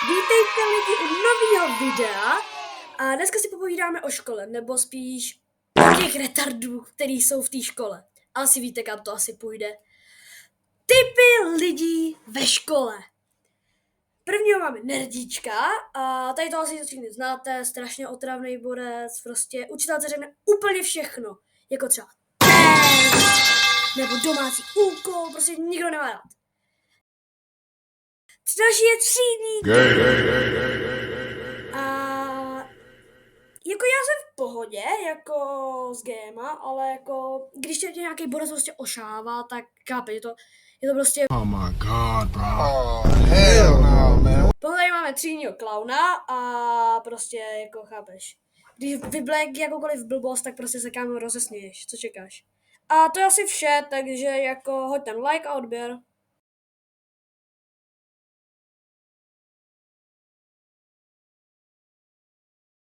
Vítejte lidi u nového videa a dneska si popovídáme o škole, nebo spíš o těch retardů, který jsou v té škole. Asi víte, kam to asi půjde. Typy lidí ve škole. Prvního máme nerdíčka a tady to asi všichni znáte, strašně otravný borec, prostě učitelce řekne úplně všechno, jako třeba nebo domácí úkol, prostě nikdo nemá rád. Další je třídník. A jako já jsem v pohodě, jako s GMA, ale jako když tě nějaký borec prostě ošává, tak chápe, je to prostě... Oh my god, bro. Oh, hell no, man. Potom tady máme třídního klauna a prostě jako chápeš. Když vyblek jakoukoliv blbost, tak prostě se kámo rozesměješ, co čekáš. A to je asi vše, takže jako hoď ten like a odběr.